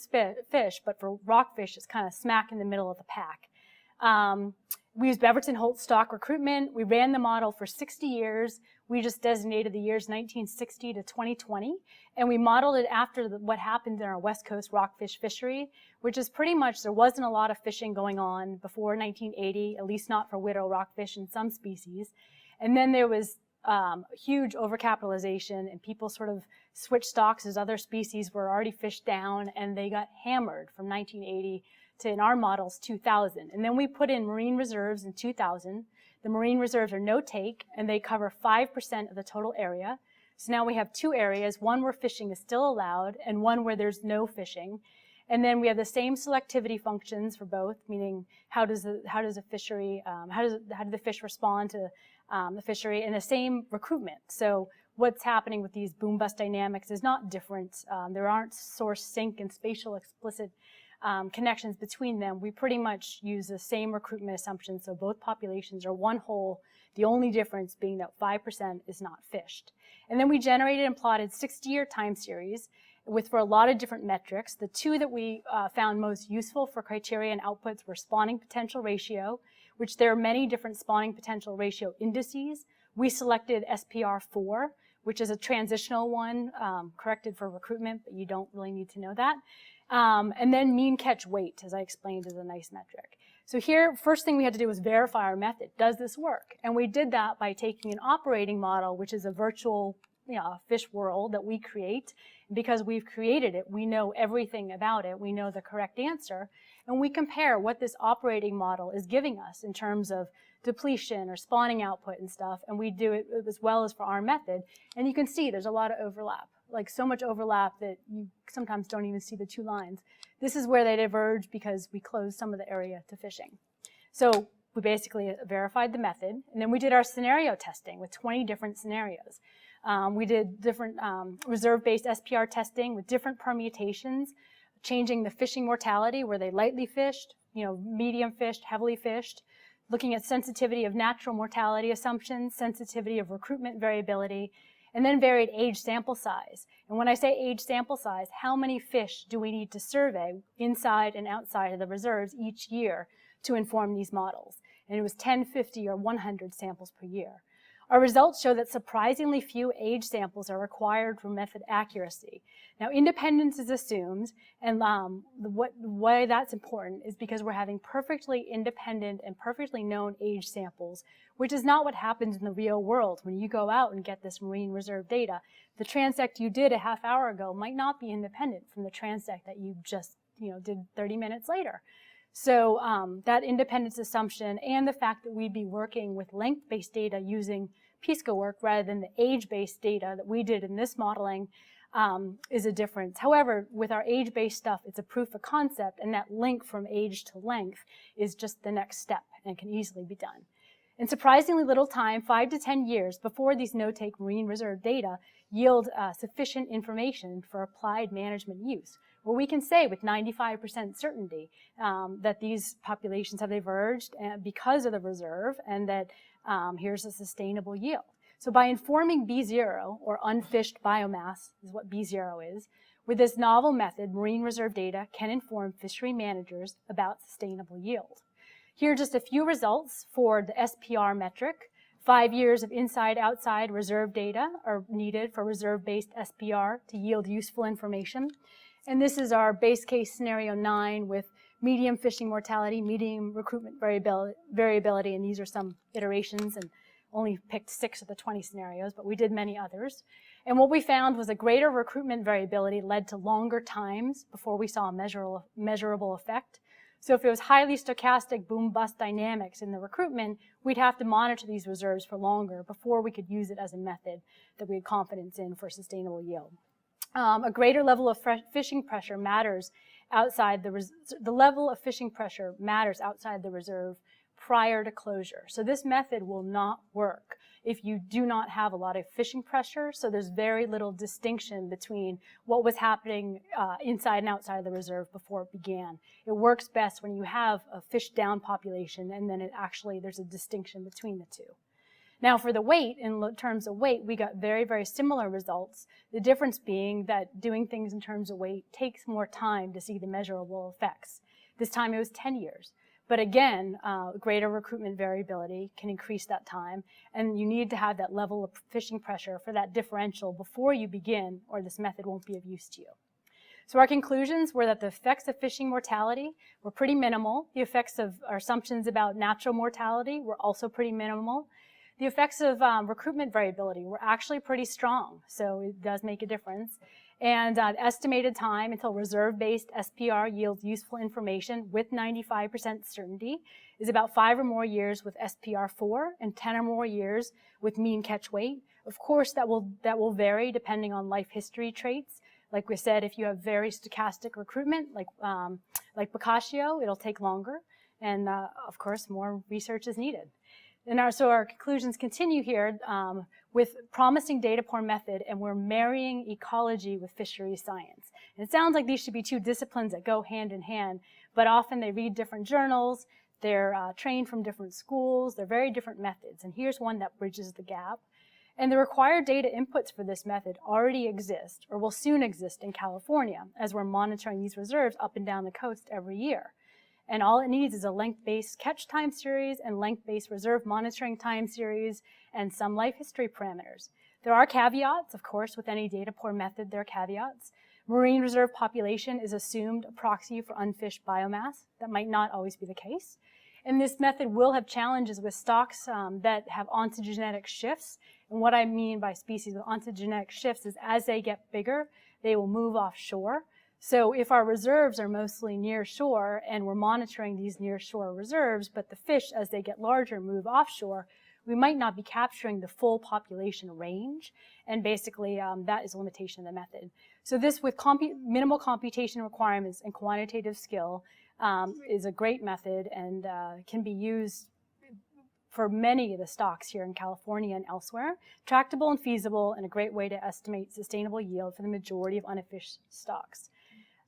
[SPEAKER 1] fish, but for rockfish, it's kind of smack in the middle of the pack. We used Beverton-Holt stock recruitment. We ran the model for 60 years. We just designated the years 1960 to 2020, and we modeled it after what happened in our West Coast rockfish fishery, which is pretty much there wasn't a lot of fishing going on before 1980, at least not for widow rockfish in some species. And then there was huge overcapitalization, and people sort of switched stocks as other species were already fished down, and they got hammered from 1980 to, in our models, 2000. And then we put in marine reserves in 2000. The marine reserves are no take, and they cover 5% of the total area. So now we have two areas, one where fishing is still allowed and one where there's no fishing. And then we have the same selectivity functions for both, meaning how do the fish respond to the fishery, and the same recruitment. So what's happening with these boom-bust dynamics is not different. There aren't source, sink, and spatial explicit connections between them. We pretty much use the same recruitment assumptions, so both populations are one whole, the only difference being that 5% is not fished. And then we generated and plotted 60-year time series for a lot of different metrics. The two that we found most useful for criteria and outputs were spawning potential ratio, which there are many different spawning potential ratio indices. We selected SPR4, which is a transitional one, corrected for recruitment, but you don't really need to know that. And then mean catch weight, as I explained, is a nice metric. So here, first thing we had to do was verify our method. Does this work? And we did that by taking an operating model, which is a virtual fish world that we create. Because we've created it, we know everything about it. We know the correct answer. And we compare what this operating model is giving us in terms of depletion or spawning output and stuff. And we do it as well as for our method. And you can see there's a lot of overlap, like so much overlap that you sometimes don't even see the two lines. This is where they diverge because we closed some of the area to fishing. So we basically verified the method. And then we did our scenario testing with 20 different scenarios. We did different reserve-based SPR testing with different permutations, changing the fishing mortality, were they lightly fished, medium fished, heavily fished, looking at sensitivity of natural mortality assumptions, sensitivity of recruitment variability, and then varied age sample size. And when I say age sample size, how many fish do we need to survey inside and outside of the reserves each year to inform these models? And it was 10, 50, or 100 samples per year. Our results show that surprisingly few age samples are required for method accuracy. Now, independence is assumed, and why that's important is because we're having perfectly independent and perfectly known age samples, which is not what happens in the real world when you go out and get this marine reserve data. The transect you did a half hour ago might not be independent from the transect that you just did 30 minutes later. So that independence assumption and the fact that we'd be working with length-based data using PISCA work rather than the age-based data that we did in this modeling is a difference. However, with our age-based stuff, it's a proof of concept, and that link from age to length is just the next step and can easily be done. In surprisingly little time, 5 to 10 years before these no-take marine reserve data yield sufficient information for applied management use, where we can say with 95% certainty that these populations have diverged because of the reserve, and that here's a sustainable yield. So by informing B0, or unfished biomass is what B0 is, with this novel method, marine reserve data can inform fishery managers about sustainable yield. Here are just a few results for the SPR metric. 5 years of inside-outside reserve data are needed for reserve-based SPR to yield useful information. And this is our base case scenario 9 with medium fishing mortality, medium recruitment variability, and these are some iterations, and only picked 6 of the 20 scenarios, but we did many others. And what we found was a greater recruitment variability led to longer times before we saw a measurable effect. So if it was highly stochastic boom-bust dynamics in the recruitment, we'd have to monitor these reserves for longer before we could use it as a method that we had confidence in for sustainable yield. A greater level of fishing pressure matters outside the level of fishing pressure matters outside the reserve prior to closure. So this method will not work if you do not have a lot of fishing pressure. So there's very little distinction between what was happening inside and outside of the reserve before it began. It works best when you have a fish down population, and then there's a distinction between the two. Now for the weight, in terms of weight, we got very, very similar results. The difference being that doing things in terms of weight takes more time to see the measurable effects. This time it was 10 years. But again, greater recruitment variability can increase that time, and you need to have that level of fishing pressure for that differential before you begin, or this method won't be of use to you. So our conclusions were that the effects of fishing mortality were pretty minimal. The effects of our assumptions about natural mortality were also pretty minimal. The effects of recruitment variability were actually pretty strong, so it does make a difference. And the estimated time until reserve-based SPR yields useful information with 95% certainty is about 5 or more years with SPR4 and 10 or more years with mean catch weight. Of course, that will vary depending on life history traits, Like we said, if you have very stochastic recruitment, like Boccaccio, it'll take longer. And of course, more research is needed. And so our conclusions continue here with promising data-poor method, and we're marrying ecology with fisheries science. And it sounds like these should be two disciplines that go hand in hand, but often they read different journals, they're trained from different schools, they're very different methods. And here's one that bridges the gap. And the required data inputs for this method already exist, or will soon exist in California, as we're monitoring these reserves up and down the coast every year. And all it needs is a length-based catch time series and length-based reserve monitoring time series and some life history parameters. There are caveats, of course, with any data-poor method, there are caveats. Marine reserve population is assumed a proxy for unfished biomass. That might not always be the case. And this method will have challenges with stocks that have ontogenetic shifts. And what I mean by species with ontogenetic shifts is as they get bigger, they will move offshore. So if our reserves are mostly near shore and we're monitoring these near shore reserves, but the fish as they get larger move offshore, we might not be capturing the full population range. And basically that is a limitation of the method. So this with minimal computation requirements and quantitative skill is a great method and can be used for many of the stocks here in California and elsewhere. Tractable and feasible and a great way to estimate sustainable yield for the majority of unfished stocks.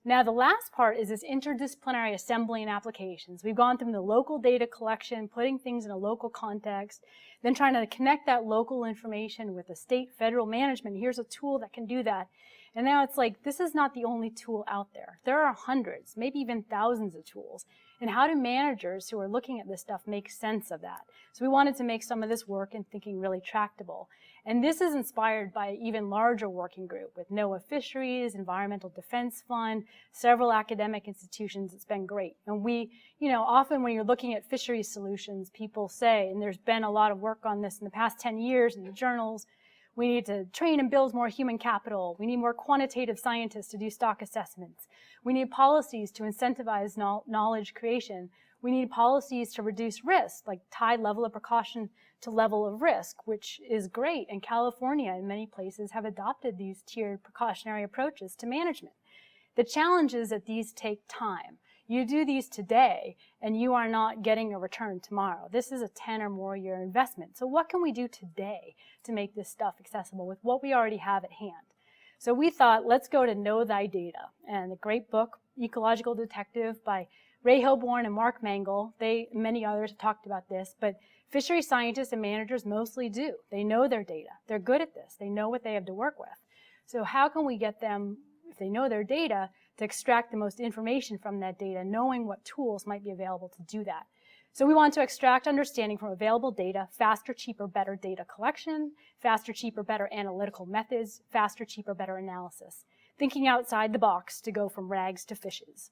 [SPEAKER 1] Now, the last part is this interdisciplinary assembly and applications. We've gone through the local data collection, putting things in a local context, then trying to connect that local information with the state, federal management. Here's a tool that can do that. And now it's like, this is not the only tool out there. There are hundreds, maybe even thousands of tools. And how do managers who are looking at this stuff make sense of that? So we wanted to make some of this work and thinking really tractable. And this is inspired by an even larger working group with NOAA Fisheries, Environmental Defense Fund, several academic institutions. It's been great. And we, often when you're looking at fisheries solutions, people say, and there's been a lot of work on this in the past 10 years in the journals, we need to train and build more human capital. We need more quantitative scientists to do stock assessments. We need policies to incentivize knowledge creation. We need policies to reduce risk, like tie level of precaution to level of risk, which is great. And California, in many places, have adopted these tiered precautionary approaches to management. The challenge is that these take time. You do these today, and you are not getting a return tomorrow. This is a 10 or more year investment. So what can we do today to make this stuff accessible with what we already have at hand? So we thought, let's go to Know Thy Data. And the great book, Ecological Detective by Ray Hilborn and Mark Mangle, many others have talked about this, but fishery scientists and managers mostly do. They know their data. They're good at this. They know what they have to work with. So how can we get them, if they know their data, to extract the most information from that data, knowing what tools might be available to do that? So we want to extract understanding from available data, faster, cheaper, better data collection, faster, cheaper, better analytical methods, faster, cheaper, better analysis. Thinking outside the box to go from rags to fishes.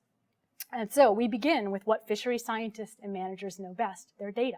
[SPEAKER 1] And so we begin with what fishery scientists and managers know best, their data.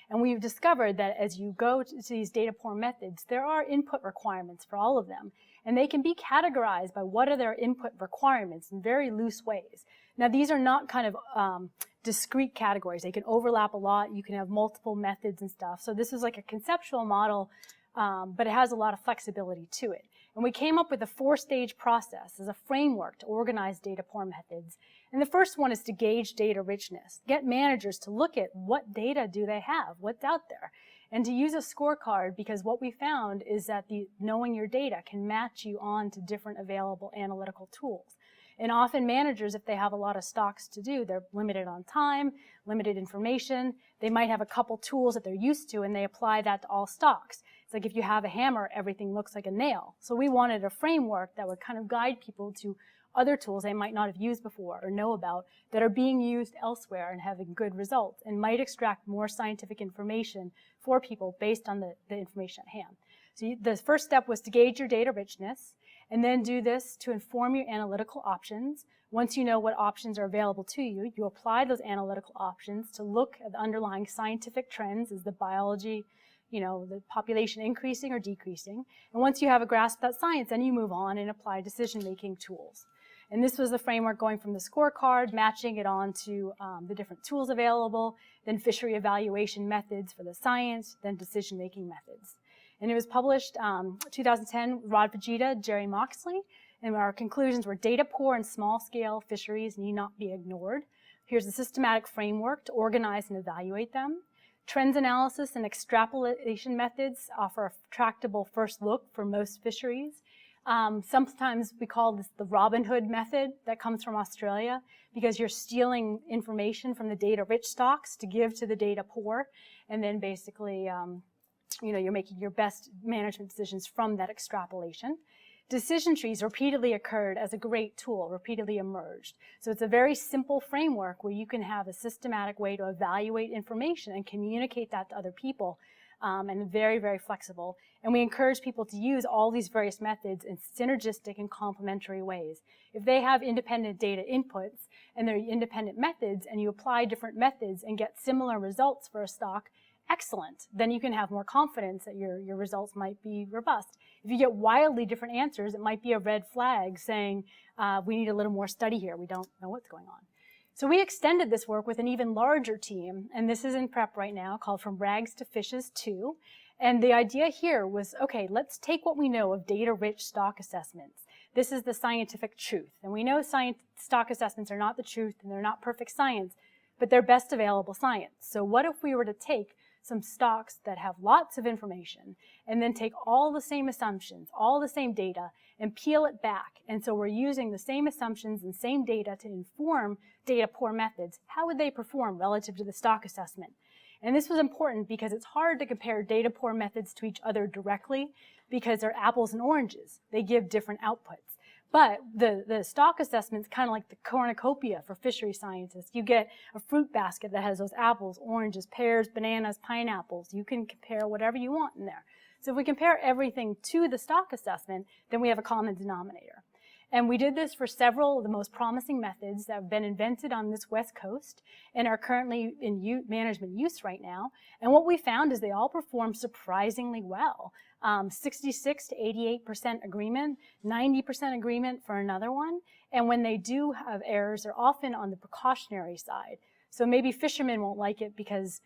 [SPEAKER 1] And we've discovered that as you go to these data-poor methods, there are input requirements for all of them. And they can be categorized by what are their input requirements in very loose ways. Now, these are not kind of discrete categories. They can overlap a lot. You can have multiple methods and stuff. So this is like a conceptual model, but it has a lot of flexibility to it. And we came up with a 4-stage process as a framework to organize data-poor methods. And the first one is to gauge data richness. Get managers to look at what data do they have, what's out there, and to use a scorecard, because what we found is that knowing your data can match you on to different available analytical tools. And often managers, if they have a lot of stocks to do, they're limited on time, limited information. They might have a couple tools that they're used to, and they apply that to all stocks. It's like if you have a hammer, everything looks like a nail. So we wanted a framework that would kind of guide people to other tools they might not have used before or know about that are being used elsewhere and having good results and might extract more scientific information for people based on the information at hand. So the first step was to gauge your data richness, and then do this to inform your analytical options. Once you know what options are available to you, you apply those analytical options to look at the underlying scientific trends. Is the biology, the population increasing or decreasing? And once you have a grasp of that science, then you move on and apply decision-making tools. And this was the framework going from the scorecard, matching it on to the different tools available, then fishery evaluation methods for the science, then decision-making methods. And it was published 2010, Rod Vegeta, Jerry Moxley, And our conclusions were data poor and small-scale fisheries need not be ignored. Here's a systematic framework to organize and evaluate them. Trends analysis and extrapolation methods offer a tractable first look for most fisheries. Sometimes we call this the Robin Hood method that comes from Australia because you're stealing information from the data-rich stocks to give to the data poor, and then basically you're making your best management decisions from that extrapolation. Decision trees repeatedly occurred as a great tool, repeatedly emerged. So it's a very simple framework where you can have a systematic way to evaluate information and communicate that to other people, and very, very flexible. And we encourage people to use all these various methods in synergistic and complementary ways. If they have independent data inputs and they're independent methods, and you apply different methods and get similar results for a stock, excellent. Then you can have more confidence that your results might be robust. If you get wildly different answers, it might be a red flag saying, we need a little more study here. We don't know what's going on. So we extended this work with an even larger team, and this is in prep right now, called From Rags to Fishes 2. And the idea here was, okay, let's take what we know of data-rich stock assessments. This is the scientific truth. And we know stock assessments are not the truth, and they're not perfect science, but they're best available science. So what if we were to take some stocks that have lots of information and then take all the same assumptions, all the same data, and peel it back? And so we're using the same assumptions and same data to inform data poor methods. How would they perform relative to the stock assessment? And this was important because it's hard to compare data poor methods to each other directly because they're apples and oranges. They give different outputs. But the stock assessment's kind of like the cornucopia for fishery scientists. You get a fruit basket that has those apples, oranges, pears, bananas, pineapples. You can compare whatever you want in there. So if we compare everything to the stock assessment, then we have a common denominator. And we did this for several of the most promising methods that have been invented on this West Coast and are currently in management use right now. And what we found is they all perform surprisingly well. 66 to 88% agreement, 90% agreement for another one. And when they do have errors, they're often on the precautionary side. So maybe fishermen won't like it because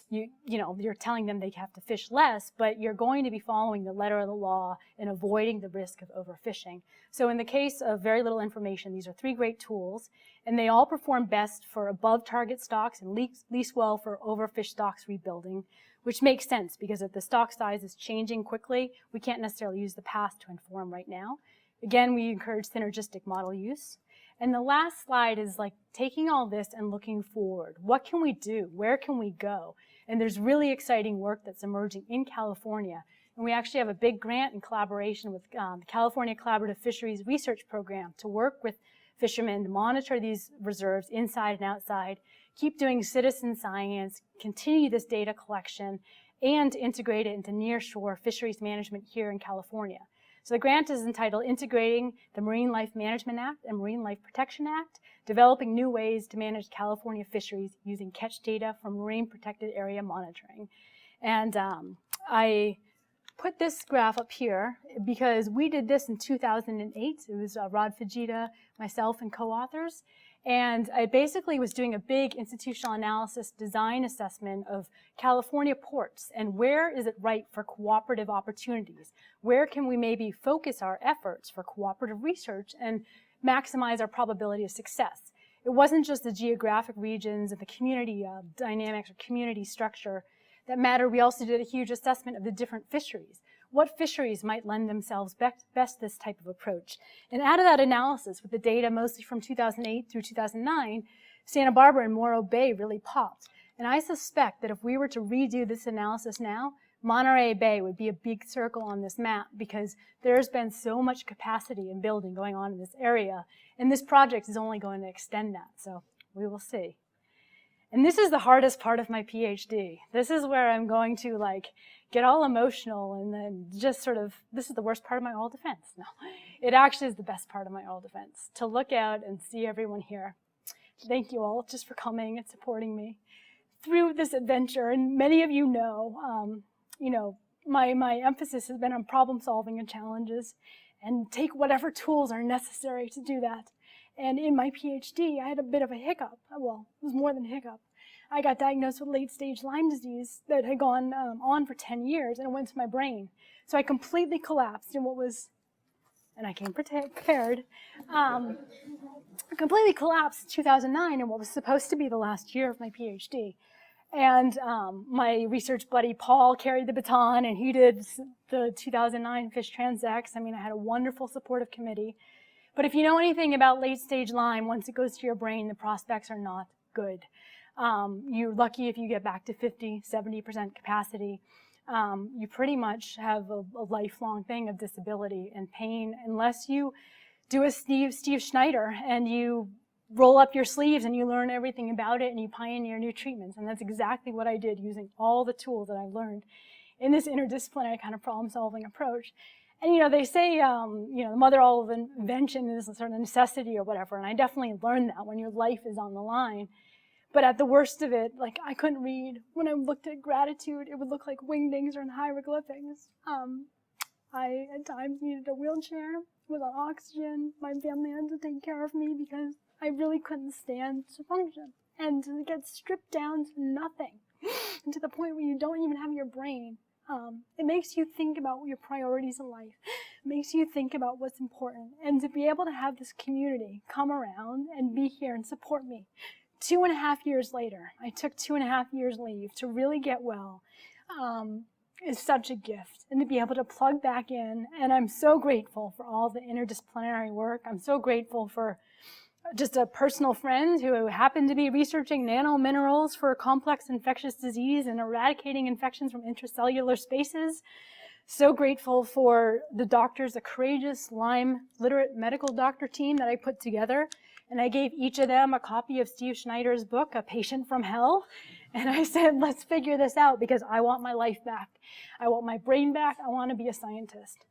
[SPEAKER 1] you're telling them they have to fish less, but you're going to be following the letter of the law and avoiding the risk of overfishing. So in the case of very little information, these are three great tools, and they all perform best for above target stocks and least well for overfished stocks rebuilding, which makes sense because if the stock size is changing quickly, we can't necessarily use the past to inform right now. Again, we encourage synergistic model use. And the last slide is like taking all this and looking forward. What can we do? Where can we go? And there's really exciting work that's emerging in California. And we actually have a big grant in collaboration with the California Collaborative Fisheries Research Program to work with fishermen to monitor these reserves inside and outside, keep doing citizen science, continue this data collection, and integrate it into nearshore fisheries management here in California. So the grant is entitled Integrating the Marine Life Management Act and Marine Life Protection Act, Developing New Ways to Manage California Fisheries Using Catch Data from Marine Protected Area Monitoring. And I put this graph up here because we did this in 2008. It was Rod Fujita, myself, and co-authors. And I basically was doing a big institutional analysis design assessment of California ports and where is it right for cooperative opportunities? Where can we maybe focus our efforts for cooperative research and maximize our probability of success? It wasn't just the geographic regions and the community dynamics or community structure that mattered. We also did a huge assessment of the different fisheries. What fisheries might lend themselves best this type of approach? And out of that analysis, with the data mostly from 2008 through 2009, Santa Barbara and Morro Bay really popped. And I suspect that if we were to redo this analysis now, Monterey Bay would be a big circle on this map because there's been so much capacity and building going on in this area. And this project is only going to extend that. So we will see. And this is the hardest part of my PhD. This is where I'm going to get all emotional and then just sort of, this is the worst part of my oral defense. No, it actually is the best part of my oral defense, to look out and see everyone here. Thank you all just for coming and supporting me through this adventure. And many of you know, my emphasis has been on problem solving and challenges and take whatever tools are necessary to do that. And in my PhD, I had a bit of a hiccup. Well, it was more than a hiccup. I got diagnosed with late-stage Lyme disease that had gone on for 10 years, and it went to my brain. So I completely collapsed in what was and I came prepared, completely collapsed in 2009 in what was supposed to be the last year of my PhD. And my research buddy Paul carried the baton, and he did the 2009 fish transects. I mean, I had a wonderful supportive committee. But if you know anything about late-stage Lyme, once it goes to your brain, the prospects are not good. You're lucky if you get back to 50, 70% capacity. You pretty much have a lifelong thing of disability and pain unless you do a Steve Schneider and you roll up your sleeves and you learn everything about it and you pioneer new treatments. And that's exactly what I did using all the tools that I've learned in this interdisciplinary kind of problem-solving approach. And, you know, they say, the mother of all invention is a sort of necessity or whatever. And I definitely learned that when your life is on the line. But at the worst of it, like, I couldn't read. When I looked at gratitude, it would look like wingdings or in hieroglyphics. I, at times, needed a wheelchair, was on oxygen. My family had to take care of me because I really couldn't stand to function. And to get stripped down to nothing, and to the point where you don't even have your brain. It makes you think about your priorities in life. It makes you think about what's important. And to be able to have this community come around and be here and support me. 2.5 years later, I took 2.5 years leave to really get well, is such a gift. And to be able to plug back in. And I'm so grateful for all the interdisciplinary work. I'm so grateful for just a personal friend who happened to be researching nanominerals for complex infectious disease and eradicating infections from intracellular spaces. So grateful for the doctors, a courageous Lyme literate medical doctor team that I put together. And I gave each of them a copy of Steve Schneider's book, A Patient from Hell. And I said, let's figure this out because I want my life back. I want my brain back. I want to be a scientist.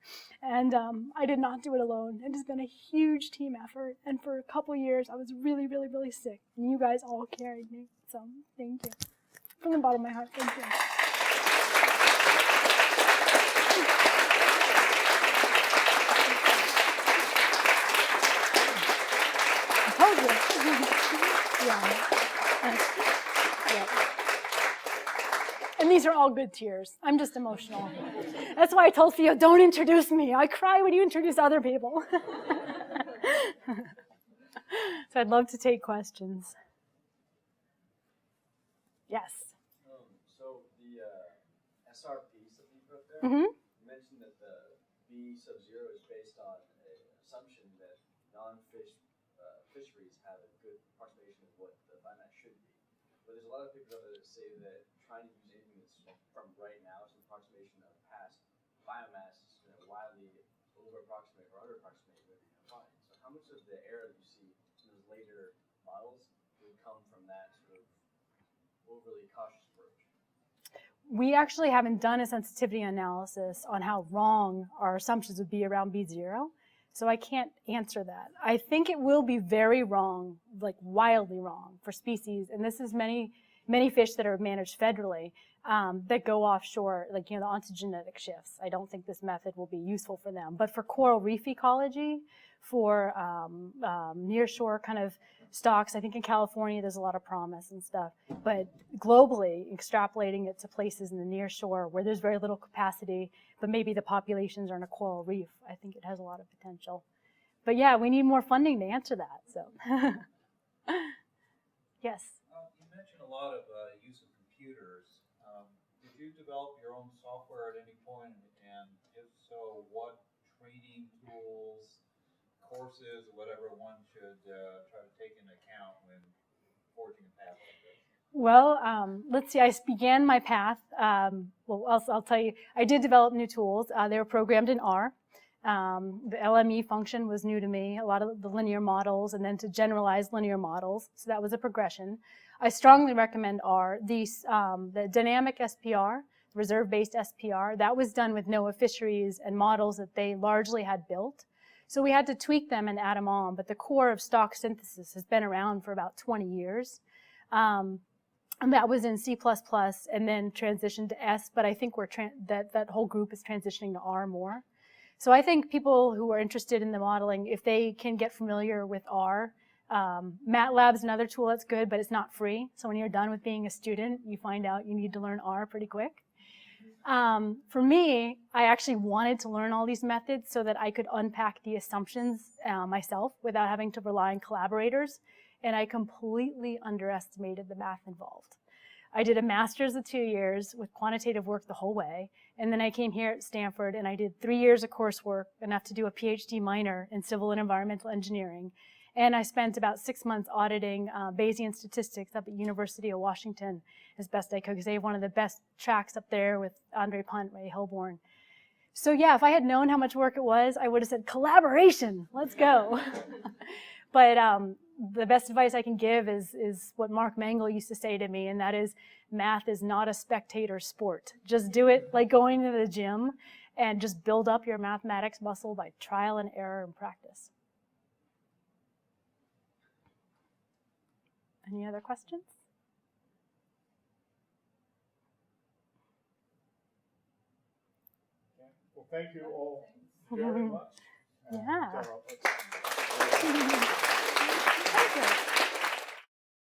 [SPEAKER 1] And I did not do it alone. It has been a huge team effort. And for a couple years, I was really, really, really sick. And you guys all carried me. So thank you. From the bottom of my heart, thank you. I told you. Yeah. And these are all good tears. I'm just emotional. That's why I told Theo, don't introduce me. I cry when you introduce other people. So I'd love to take questions. Yes.
[SPEAKER 2] So the SR piece that you put there,
[SPEAKER 1] Mm-hmm.
[SPEAKER 2] you mentioned that the B sub 0 is based on an assumption that fisheries have a good approximation of what the biomass should be. But there's a lot of papers out there that say that trying to use anything that's from right now as an approximation of past biomass is going to wildly over-approximate or under-approximate what you're going to find. So how much of the error that you see in those later models would come from that sort of overly cautious approach?
[SPEAKER 1] We actually haven't done a sensitivity analysis on how wrong our assumptions would be around B0. So I can't answer that. I think it will be very wrong, like wildly wrong for species. And this is many fish that are managed federally that go offshore, like, the ontogenetic shifts. I don't think this method will be useful for them. But for coral reef ecology, for nearshore kind of stocks, I think in California there's a lot of promise and stuff. But globally, extrapolating it to places in the nearshore where there's very little capacity, but maybe the populations are in a coral reef, I think it has a lot of potential. But yeah, we need more funding to answer that. So, yes.
[SPEAKER 3] You mentioned a lot of use of computers. Did you develop your own software at any point? And if so, what training tools, courses, whatever one should try to take into account when forging a path like this?
[SPEAKER 1] Well, let's see, I began my path. I'll tell you, I did develop new tools. They were programmed in R. The LME function was new to me, a lot of the linear models, and then to generalize linear models. So that was a progression. I strongly recommend R. The dynamic SPR, reserve-based SPR, that was done with NOAA Fisheries and models that they largely had built. So we had to tweak them and add them on, but the core of stock synthesis has been around for about 20 years. And that was in C++ and then transitioned to S, but I think that whole group is transitioning to R more. So I think people who are interested in the modeling, if they can get familiar with R, MATLAB's another tool that's good, but it's not free. So when you're done with being a student, you find out you need to learn R pretty quick. For me, I actually wanted to learn all these methods so that I could unpack the assumptions myself without having to rely on collaborators, and I completely underestimated the math involved. I did a master's of 2 years with quantitative work the whole way, and then I came here at Stanford and I did 3 years of coursework, enough to do a PhD minor in civil and environmental engineering, and I spent about 6 months auditing Bayesian statistics up at University of Washington as best I could, because they have one of the best tracks up there with Andre Punt, Ray Hilborn. So yeah, if I had known how much work it was, I would have said, collaboration, let's go. But the best advice I can give is what Mark Mangel used to say to me, and that is, math is not a spectator sport. Just do it like going to the gym, and just build up your mathematics muscle by trial and error and practice. Any other questions?
[SPEAKER 4] Well, thank you all very much.
[SPEAKER 1] Yeah.